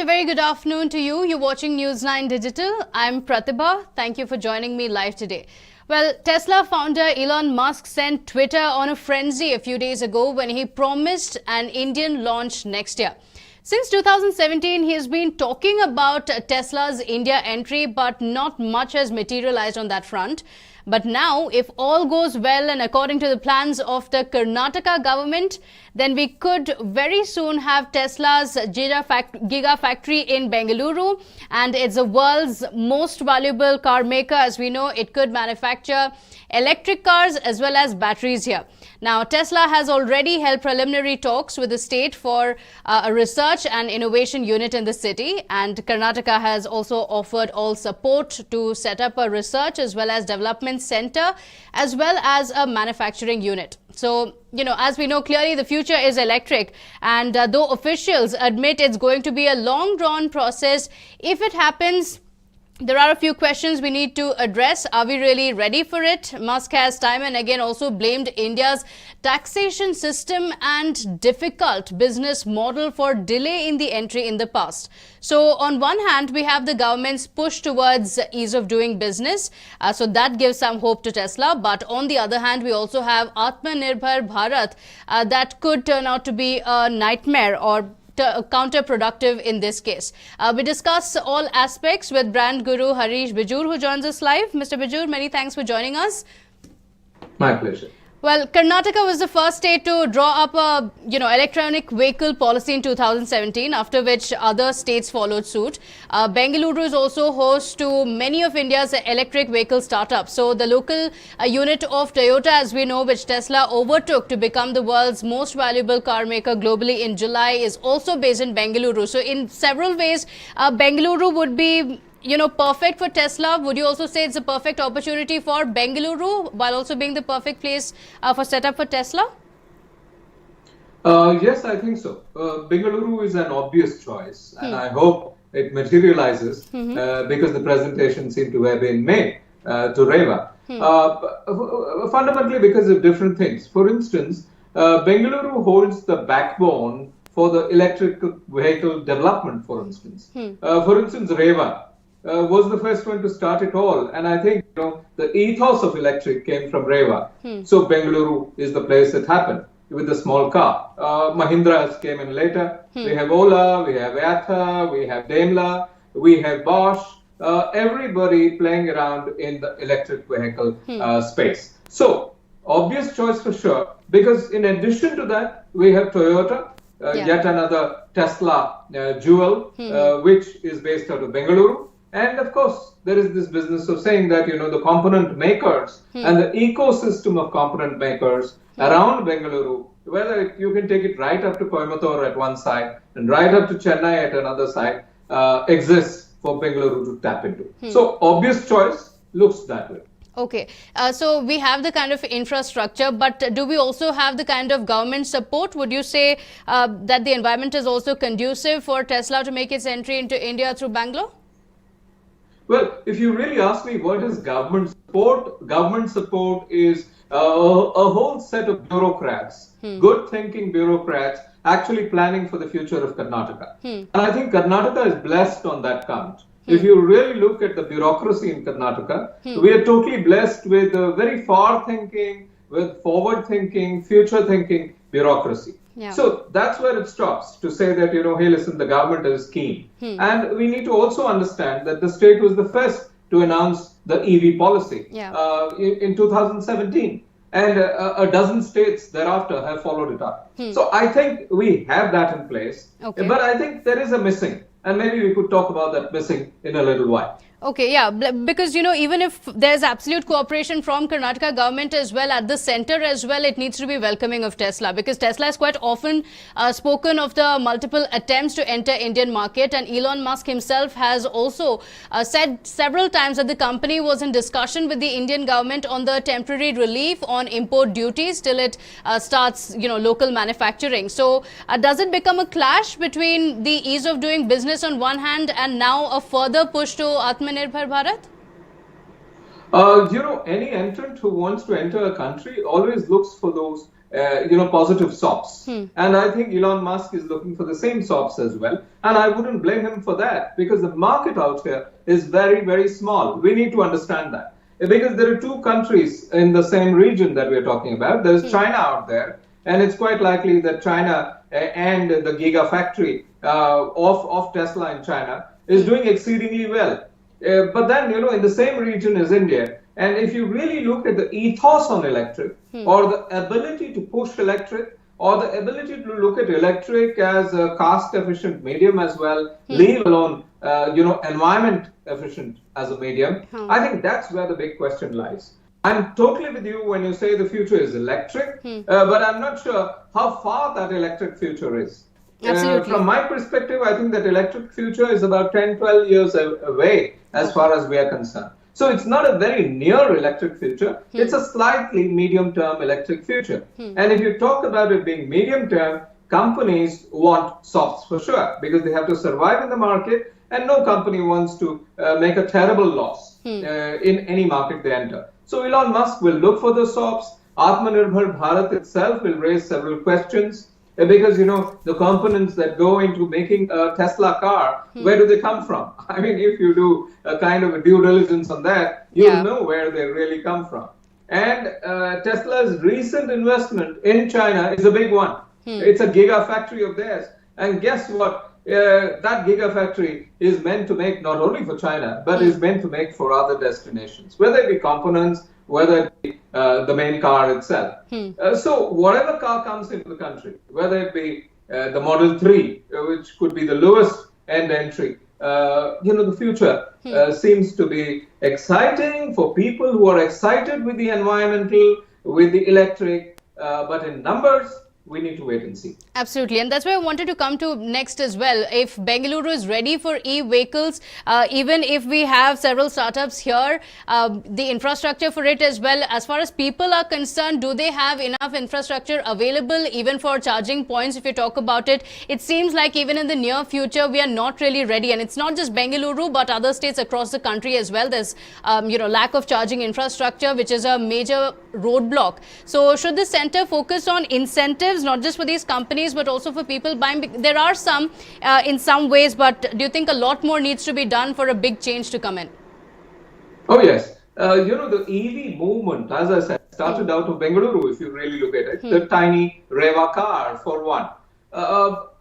And a very good afternoon to you. You're watching News 9 Digital. I'm Pratibha. Thank you for joining me live today. Well, Tesla founder Elon Musk sent Twitter on a frenzy a few days ago when he promised an Indian launch next year. Since 2017, he has been talking about Tesla's India entry, but not much has materialized on that front. But now, if all goes well and according to the plans of the Karnataka government, then we could very soon have Tesla's Gigafactory in Bengaluru, and it's the world's most valuable car maker. As we know, it could manufacture electric cars as well as batteries here. Now, Tesla has already held preliminary talks with the state for a research and innovation unit in the city, and Karnataka has also offered all support to set up a research as well as development center as well as a manufacturing unit. So, as we know, clearly the future is electric, and though officials admit it's going to be a long drawn process, if it happens, there are a few questions we need to address. Are we really ready for it? Musk has time and again also blamed India's taxation system and difficult business model for delay in the entry in the past. So on one hand, we have the government's push towards ease of doing business. So that gives some hope to Tesla. But on the other hand, we also have Atmanirbhar Bharat that could turn out to be a nightmare or counterproductive in this case. We discuss all aspects with brand guru Harish Bijoor, who joins us live. Mr. Bijoor, many thanks for joining us. My pleasure. Well, Karnataka was the first state to draw up a, electronic vehicle policy in 2017, after which other states followed suit. Bengaluru is also host to many of India's electric vehicle startups. So the local unit of Toyota, as we know, which Tesla overtook to become the world's most valuable car maker globally in July, is also based in Bengaluru. So in several ways, Bengaluru would be perfect for Tesla. Would you also say it's a perfect opportunity for Bengaluru while also being the perfect place for setup for Tesla? Yes, I think so. Bengaluru is an obvious choice, and I hope it materializes because the presentation seemed to have been made to Reva. Fundamentally because of different things. For instance, Bengaluru holds the backbone for the electric vehicle development, for instance. Reva was the first one to start it all, and I think the ethos of electric came from Reva. So Bengaluru is the place that happened with the small car. Mahindra came in later. We have Ola, we have Yata, we have Daimler, we have Bosch. Everybody playing around in the electric vehicle space. So obvious choice for sure, because in addition to that, we have Toyota, yet another Tesla jewel, which is based out of Bengaluru. And of course, there is this business of saying that, the component makers and the ecosystem of component makers around Bengaluru, whether you can take it right up to Coimbatore at one side and right up to Chennai at another side, exists for Bengaluru to tap into. So obvious choice looks that way. Okay, so we have the kind of infrastructure, but do we also have the kind of government support? Would you say that the environment is also conducive for Tesla to make its entry into India through Bangalore? Well, if you really ask me what is government support is a whole set of bureaucrats, good thinking bureaucrats, actually planning for the future of Karnataka. And I think Karnataka is blessed on that count. If you really look at the bureaucracy in Karnataka, we are totally blessed with a very far-thinking, with forward-thinking, future-thinking bureaucracy. Yeah. So that's where it stops, to say that, hey, listen, the government is keen. And we need to also understand that the state was the first to announce the EV policy in 2017. And a dozen states thereafter have followed it up. So I think we have that in place. Okay. But I think there is a missing. And maybe we could talk about that missing in a little while. Okay, yeah, because even if there's absolute cooperation from Karnataka government as well, at the center as well, it needs to be welcoming of Tesla, because Tesla has quite often spoken of the multiple attempts to enter Indian market, and Elon Musk himself has also said several times that the company was in discussion with the Indian government on the temporary relief on import duties till it starts local manufacturing. So does it become a clash between the ease of doing business on one hand and now a further push to Atmanirbhar Bharat? Any entrant who wants to enter a country always looks for those, positive SOPs. And I think Elon Musk is looking for the same SOPs as well. And I wouldn't blame him for that because the market out here is very, very small. We need to understand that. Because there are two countries in the same region that we're talking about. There's China out there, and it's quite likely that China and the Gigafactory of Tesla in China is doing exceedingly well. But then, in the same region is India. And if you really look at the ethos on electric, or the ability to push electric, or the ability to look at electric as a cost-efficient medium as well, leave alone, environment efficient as a medium, I think that's where the big question lies. I'm totally with you when you say the future is electric, but I'm not sure how far that electric future is. Absolutely. From my perspective, I think that electric future is about 10, 12 years away as far as we are concerned. So it's not a very near electric future. It's a slightly medium-term electric future. And if you talk about it being medium-term, companies want SOPs for sure because they have to survive in the market, and no company wants to make a terrible loss in any market they enter. So Elon Musk will look for the SOPs. Atmanirbhar Bharat itself will raise several questions. Because, the components that go into making a Tesla car, where do they come from? I mean, if you do a kind of a due diligence on that, you'll know where they really come from. And Tesla's recent investment in China is a big one. It's a gigafactory of theirs. And guess what? That gigafactory is meant to make not only for China, but is meant to make for other destinations, whether it be components, whether it be the main car itself. So whatever car comes into the country, whether it be the Model 3, which could be the lowest end entry, the future seems to be exciting for people who are excited with the environmental, with the electric, but in numbers, we need to wait and see. Absolutely. And that's where I wanted to come to next as well. If Bengaluru is ready for e-vehicles, even if we have several startups here, the infrastructure for it as well, as far as people are concerned, do they have enough infrastructure available even for charging points? If you talk about it, it seems like even in the near future, we are not really ready. And it's not just Bengaluru, but other states across the country as well. There's, lack of charging infrastructure, which is a major roadblock. So should the center focus on incentives, not just for these companies, but also for people buying? There are some in some ways, but do you think a lot more needs to be done for a big change to come in? Oh, yes. The EV movement, as I said, started out of Bengaluru, if you really look at it. The tiny Reva car, for one.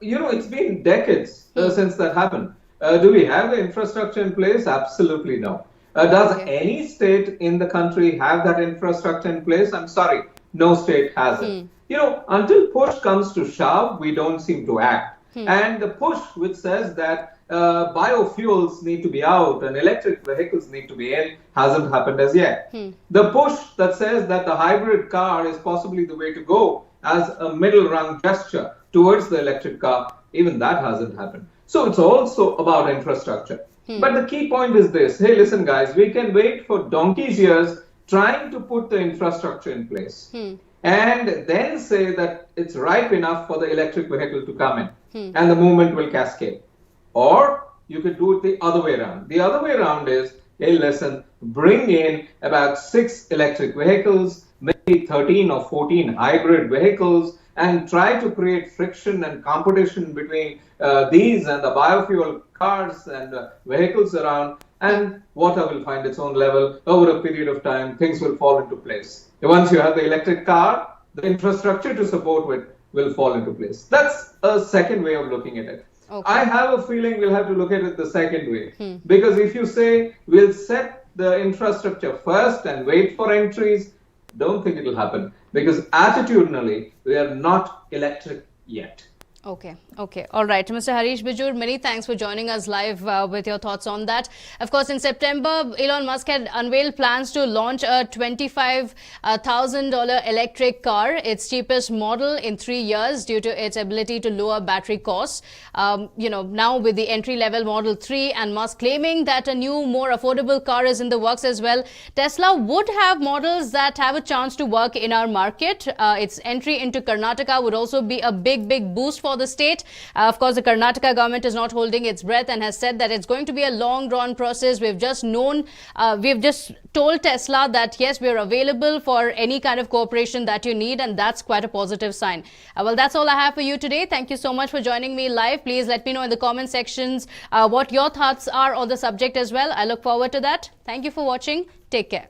It's been decades since that happened. Do we have the infrastructure in place? Absolutely no. Does any state in the country have that infrastructure in place? I'm sorry, no state has it. Until push comes to shove, we don't seem to act. And the push which says that biofuels need to be out and electric vehicles need to be in hasn't happened as yet. The push that says that the hybrid car is possibly the way to go as a middle rung gesture towards the electric car, even that hasn't happened. So it's also about infrastructure. But the key point is this. Hey, listen, guys, we can wait for donkey's years trying to put the infrastructure in place. And then say that it's ripe enough for the electric vehicle to come in and the movement will cascade. Or you could do it the other way around. The other way around is, hey, listen, bring in about 6 electric vehicles, maybe 13 or 14 hybrid vehicles, and try to create friction and competition between these and the biofuel cars and vehicles around, and water will find its own level. Over a period of time, things will fall into place. Once you have the electric car, the infrastructure to support it will fall into place. That's a second way of looking at it. Okay. I have a feeling we'll have to look at it the second way. Because if you say we'll set the infrastructure first and wait for entries, don't think it'll happen. Because attitudinally, we are not electric yet. Okay. All right. Mr. Harish Bijoor, many thanks for joining us live with your thoughts on that. Of course, in September, Elon Musk had unveiled plans to launch a $25,000 electric car, its cheapest model in 3 years due to its ability to lower battery costs. Now with the entry-level Model 3 and Musk claiming that a new, more affordable car is in the works as well, Tesla would have models that have a chance to work in our market. Its entry into Karnataka would also be a big boost for the state. Of course, the Karnataka government is not holding its breath and has said that it's going to be a long drawn process. We've just told Tesla that yes, we're available for any kind of cooperation that you need, and that's quite a positive sign. Well, that's all I have for you today. Thank you so much for joining me live. Please let me know in the comment sections what your thoughts are on the subject as well. I look forward to that. Thank you for watching. Take care.